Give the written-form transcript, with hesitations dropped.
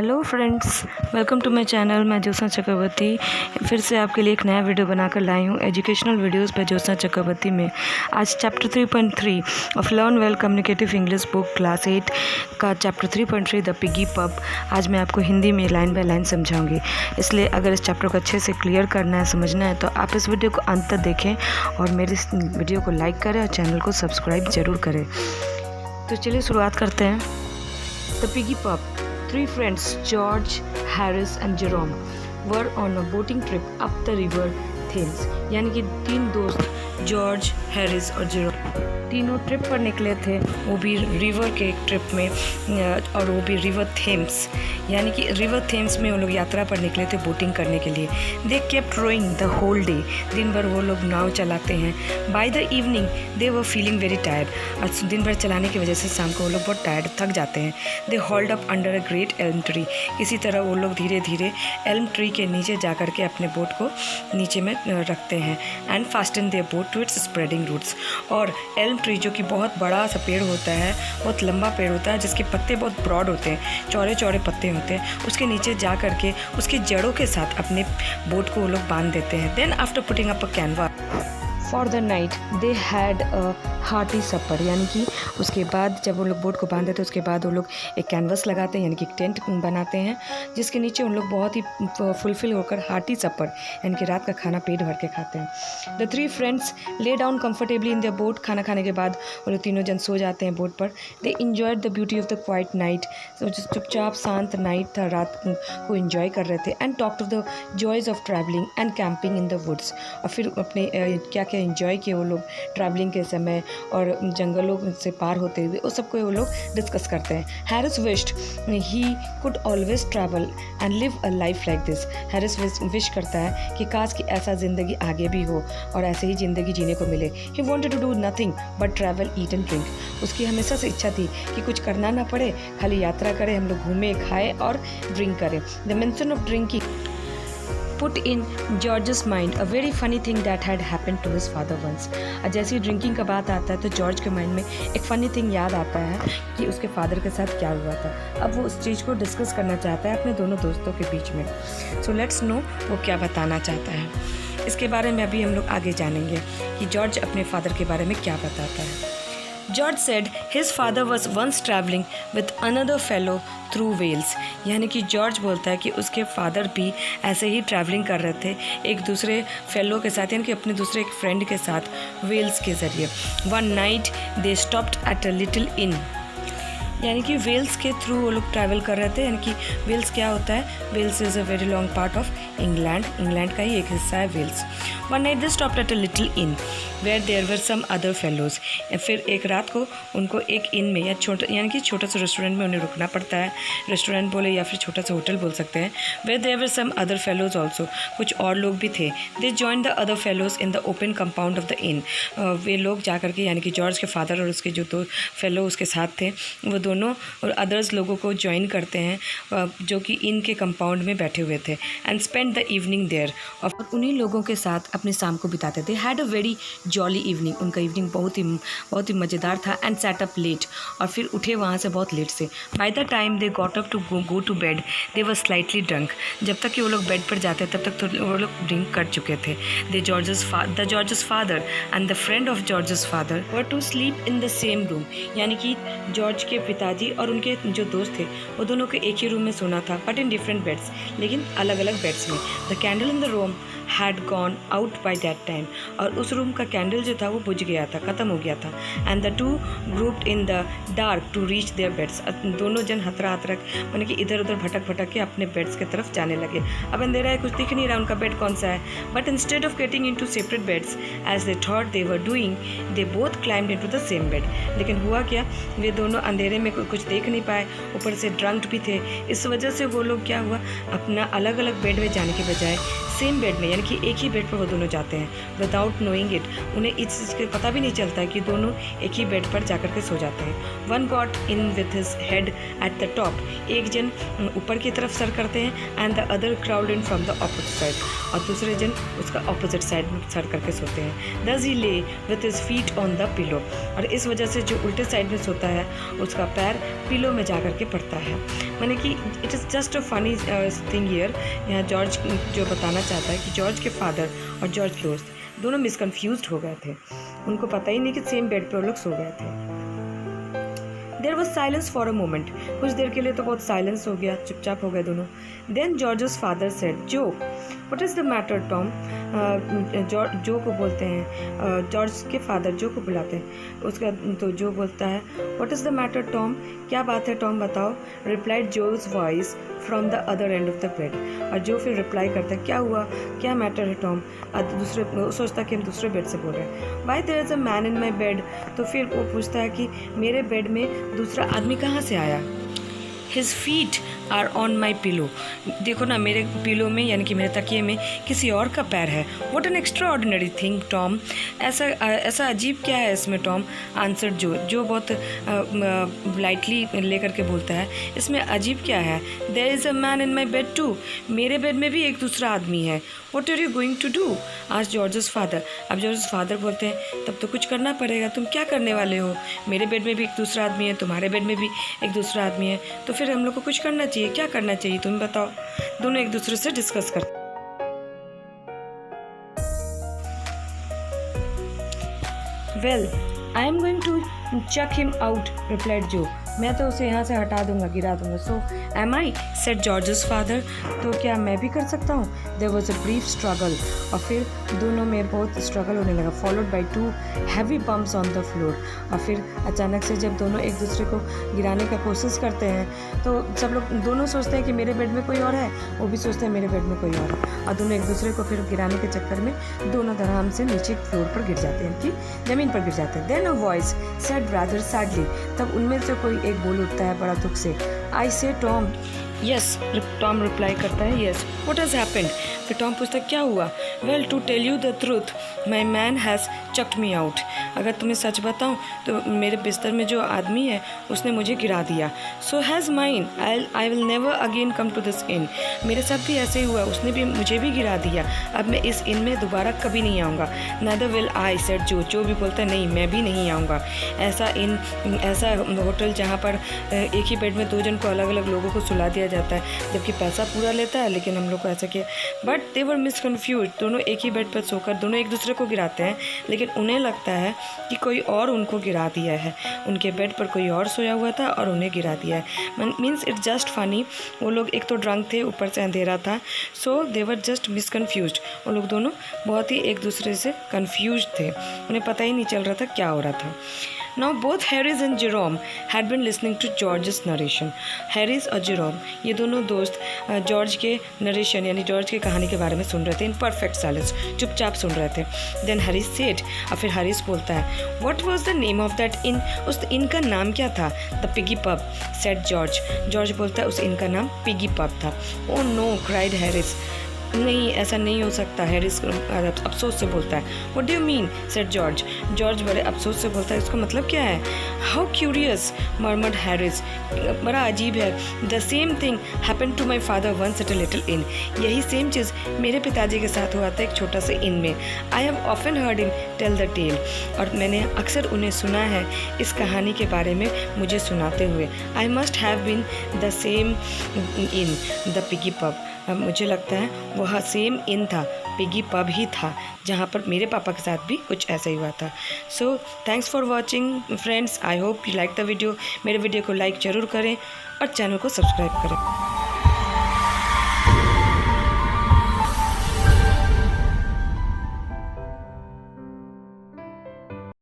Hello friends, welcome to my channel. मैं ज्योत्सना चक्रवर्ती फिर से आपके लिए एक नया वीडियो बनाकर लाई हूँ एजुकेशनल वीडियोस बाय ज्योत्सना चक्रवर्ती में। आज chapter 3.3 of learn well communicative English book class 8 का चैप्टर 3.3 द पिगी पब आज मैं आपको हिंदी में लाइन बाय लाइन समझाऊंगी। इसलिए अगर इस चैप्टर को अच्छे से क्लियर करना है, समझना है, तो आप इस वीडियो को अंत तक देखें और मेरे इस वीडियो को लाइक करें और चैनल को सब्सक्राइब ज़रूर करें। तो चलिए शुरुआत करते हैं। The Piggy pub. Three friends, George, Harris and Jerome, were on a boating trip up the river Thames। यानी कि तीन दोस्त जॉर्ज, हैरिस और जेरोम तीनों ट्रिप पर निकले थे, वो भी रिवर के ट्रिप में, और वो भी रिवर थेम्स। यानी कि रिवर थेम्स में वो लोग यात्रा पर निकले थे बोटिंग करने के लिए। They kept rowing the whole day. दिन भर वो लोग नाव चलाते हैं। By the evening they were feeling very tired. और दिन भर चलाने की वजह से शाम को वो लोग बहुत टायर्ड थक जाते हैं। They hold up under a great Elm tree. इसी तरह वो लोग धीरे धीरे एल्म ट्री के नीचे जा कर के अपने बोट को नीचे में रखते हैं। And fasten their boat to its spreading roots. और एल्म ट्री जो कि बहुत बड़ा सा पेड़ होता है, बहुत लंबा पेड़ होता है, जिसके पत्ते बहुत ब्रॉड होते हैं, चौड़े चौड़े पत्ते होते हैं, उसके नीचे जा करके उसकी जड़ों के साथ अपने बोट को वो लोग बांध देते हैं। Then after putting up a canvas for the night they had a hearty supper. यानी कि उसके बाद जब वो लोग बोट को बांध देते हैं उसके बाद वो लोग एक कैनवस लगाते हैं, यानी कि एक टेंट बनाते हैं, जिसके नीचे उन लोग बहुत ही फुलफिल होकर हार्टी सपर यानी कि रात का खाना पेट भर के खाते हैं। The three friends lay down comfortably in the boat. खाना खाने के बाद वो लोग तीनों जन सो जाते हैं बोट पर। They enjoyed the beauty of the quiet night. चुपचाप शांत नाइट था, रात को इंजॉय कर रहे थे। And talked of the joys of travelling and camping in the woods. और फिर अपने क्या क्या इंजॉय किए वो लोग ट्रैवलिंग के समय और जंगलों से पार होते हुए, उस सबको वो लोग डिस्कस करते हैं। Harris wished he could always travel and live a life like this. Harris wish करता है कि काश कि ऐसा ज़िंदगी आगे भी हो और ऐसे ही ज़िंदगी जीने को मिले। He wanted to do nothing but travel, eat and drink. उसकी हमेशा से इच्छा थी कि कुछ करना ना पड़े, खाली यात्रा करें, हम लोग घूमें, खाएँ और ड्रिंक करें। The mention of drinking put in George's mind a very funny thing that had happened to his father once। जैसे ही ड्रिंकिंग का बात आता है तो जॉर्ज के माइंड में एक फ़नी थिंग याद आता है कि उसके फादर के साथ क्या हुआ था। अब वो उस चीज़ को डिस्कस करना चाहता है अपने दोनों दोस्तों के बीच में। सो लेट्स नो वो क्या बताना चाहता है। इसके बारे में अभी हम लोग आगे जानेंगे कि जॉर्ज अपने फादर के बारे में क्या बताता है। George said his father was once travelling with another fellow through Wales. यानी कि जॉर्ज बोलता है कि उसके फादर भी ऐसे ही ट्रैवलिंग कर रहे थे एक दूसरे फेलो के साथ, यानी कि अपने दूसरे एक फ्रेंड के साथ वेल्स के ज़रिए। One night they stopped at a little इन। यानी कि वेल्स के थ्रू वो लोग ट्रैवल कर रहे थे। यानी कि वेल्स क्या होता है? Wales is a very long part of England. England का ही एक हिस्सा है Wales. One night they stopped at a little inn where there were some other fellows. फिर एक रात को उनको एक इन में या यानी कि छोटा सा रेस्टोरेंट में उन्हें रुकना पड़ता है। रेस्टोरेंट बोले या फिर छोटा सा होटल बोल सकते हैं। Where there were some other fellows also. कुछ और लोग भी थे। They join the other fellows in the open compound of the inn. वे लोग जा करके, यानी कि जॉर्ज के फादर और उसके जो दो फेलो उसके साथ थे, वो दोनों और अदर्स लोगों को ज्वाइन करते हैं जो कि इन के कंपाउंड में बैठे हुए थे। And spend the evening there. और उन्हीं लोगों के साथ अपनी शाम को बिताते थे। Had a very jolly evening. उनका इवनिंग बहुत ही मज़ेदार था। And sat up late. और फिर उठे वहाँ से बहुत लेट से। By the time they got up to go to bed they were slightly drunk. जब तक कि वो लोग बेड पर जाते तब तक तो वो लोग ड्रिंक कर चुके थे। The George's father and the friend of George's father were to sleep in the same room. यानी कि जॉर्ज के पिताजी और उनके जो दोस्त थे वो दोनों को एक ही रूम में सोना था, बट इन डिफरेंट बेड्स, लेकिन अलग अलग बेड्स में। The candle in the room had gone out by that time. और उस रूम का कैंडल जो था वो बुझ गया था, ख़त्म हो गया था। And the two groped in the dark to reach their beds. दोनों जन हतरा माने कि इधर उधर भटक के अपने बेड्स की तरफ जाने लगे। अब अंधेरा है, कुछ दिख नहीं रहा उनका बेड कौन सा है। But instead of getting into separate beds as they thought they were doing, they both climbed into the same bed. लेकिन हुआ क्या, वे दोनों अंधेरे में कुछ देख नहीं पाए, ऊपर से ड्रंक्ड भी थे। इस वजह से वो लोग क्या हुआ, अपना अलग अलग बेड में जाने के बजाय सेम बेड में, यानी कि एक ही बेड पर वो दोनों जाते हैं विदाउट नोइंग इट। उन्हें इस चीज़ का पता भी नहीं चलता है कि दोनों एक ही बेड पर जाकर के सो जाते हैं। One got in with his head at the top, एक जन ऊपर की तरफ सर करते हैं, and the other crowd in from the opposite side, और दूसरे जन उसका ऑपोजिट साइड में सर करके सोते हैं। दस ही ले with his feet on the pillow, और इस वजह से जो उल्टे साइड में सोता है उसका पैर पिलो में जा करके पड़ता है। माने कि it is just a funny thing here. यहाँ जॉर्ज जो बताना चाहता है कि जॉर्ज के फादर और जॉर्ज दोस्त दोनों मिसकन्फ्यूज्ड हो गए थे, उनको पता ही नहीं कि सेम बेड पर वो लोग सो गए थे। There was silence for a moment, कुछ देर के लिए तो बहुत साइलेंस हो गया, चुपचाप हो गए दोनों। देन जॉर्जस फादर सेड, जो what is the matter Tom, जो को बोलते हैं, जॉर्ज के फादर जो को बुलाते हैं, उसका तो जो बोलता है what is the matter Tom, क्या बात है टॉम बताओ। Replied Joe's voice from the other end of the bed, और जो फिर रिप्लाई करता है क्या हुआ, क्या मैटर है टॉम। दूसरे सोचता कि हम दूसरे बेड से बोल रहे हैं। Why there is a man in my bed, तो फिर वो पूछता है कि मेरे बेड में दूसरा आदमी कहाँ से आया। His feet are on my pillow, देखो ना मेरे पिलो में यानी कि मेरे तकिए में किसी और का पैर है। What an extra ordinary thing Tom, ऐसा अजीब क्या है इसमें टॉम। आंसर जो बहुत लाइटली लेकर के बोलता है, इसमें अजीब क्या है। There is a man in my bed too, मेरे बेड में भी एक दूसरा आदमी है। What are you going to do, आज जॉर्जस फादर। अब जॉर्जस फादर बोलते हैं तब तो कुछ करना पड़ेगा, तुम क्या करने वाले हो, मेरे बेड में भी एक दूसरा आदमी है, तुम्हारे बेड में भी एक दूसरा आदमी है, तो फिर हम लोग को कुछ करना चाहिए, क्या करना चाहिए तुम बताओ। दोनों एक दूसरे से डिस्कस करते। Well I am going to chuck him out, replied Joe, मैं तो उसे यहाँ से हटा दूंगा, गिरा दूंगा। So am I, said George's father, तो क्या मैं भी कर सकता हूँ। There was a brief struggle, और फिर दोनों में बहुत स्ट्रगल होने लगा। Followed by 2 heavy bumps on the floor, और फिर अचानक से जब दोनों एक दूसरे को गिराने का कोशिश करते हैं तो सब लोग दोनों सोचते हैं कि मेरे बेड में कोई और है, वो भी सोचते हैं मेरे बेड में कोई और है, और दोनों एक दूसरे को फिर गिराने के चक्कर में दोनों आराम से नीचे फ्लोर पर गिर जाते हैं, कि ज़मीन पर गिर जाते हैं। Then a voice said rather sadly, तब उनमें से कोई एक बोल उठता है बड़ा दुख से, आई से टॉम। यस, टॉम रिप्लाई करता है यस। व्हाट हैज़ हैपेंड, फिर टॉम पूछता है क्या हुआ। Well to tell you the truth my man has chucked me out, अगर तुम्हें सच बताऊं तो मेरे बिस्तर में जो आदमी है उसने मुझे गिरा दिया। So has mine, I will never again come to this inn, मेरे साथ भी ऐसे ही हुआ, उसने भी मुझे भी गिरा दिया, अब मैं इस इन में दोबारा कभी नहीं आऊँगा। नेदर विल आई, सेड जो भी बोलता है नहीं मैं भी नहीं आऊँगा। ऐसा होटल जहाँ पर एक ही बेड में 2 जन को अलग अलग लोगों को सुला दिया जाता है, जबकि पैसा पूरा लेता है, लेकिन हम लोग को ऐसा किया। बट दे वर मिसकन्फ्यूज, दोनों एक ही बेड पर सोकर दोनों एक दूसरे को गिराते हैं, लेकिन उन्हें लगता है कि कोई और उनको गिरा दिया है, उनके बेड पर कोई और सोया हुआ था और उन्हें गिरा दिया है। मीन्स इट्स जस्ट फनी, वो लोग एक तो ड्रंक थे, ऊपर से अंधेरा था, सो दे वर जस्ट मिसकन्फ्यूज्ड, वो लोग दोनों बहुत ही एक दूसरे से कन्फ्यूज थे, उन्हें पता ही नहीं चल रहा था क्या हो रहा था। Now both Harris and Jerome had been listening to George's narration. Harris और Jerome ये दोनों दोस्त जॉर्ज के नरेशन यानी जॉर्ज की कहानी के बारे में सुन रहे थे इन परफेक्ट साइलेंस, चुपचाप सुन रहे थे। देन हैरिस सेड, और फिर हैरिस बोलता है what was the name of that in, उस इन का नाम क्या था। The Piggy pub, said George, George बोलता है उस इन का नाम पिगी पब था। ओह नो, क्राइड हैरिस, नहीं ऐसा नहीं हो सकता, हैरिस अफसोस से बोलता है। What do you mean, said George, George बड़े अफसोस से बोलता है इसका मतलब क्या है। हाउ क्यूरियस, मर्मर्ड हैरिस, बड़ा अजीब है। The same thing happened to my father once at a little inn, यही सेम चीज़ मेरे पिताजी के साथ हुआ था एक छोटा से इन में। I have often heard him tell the tale, और मैंने अक्सर उन्हें सुना है इस कहानी के बारे में मुझे सुनाते हुए। I must have been the same inn the Piggy Pub, मुझे लगता है वह सेम इन था, पिगी पब ही था, जहाँ पर मेरे पापा के साथ भी कुछ ऐसा ही हुआ था। So thanks for watching friends, I hope you like the video. मेरे वीडियो को लाइक ज़रूर करें और चैनल को सब्सक्राइब करें।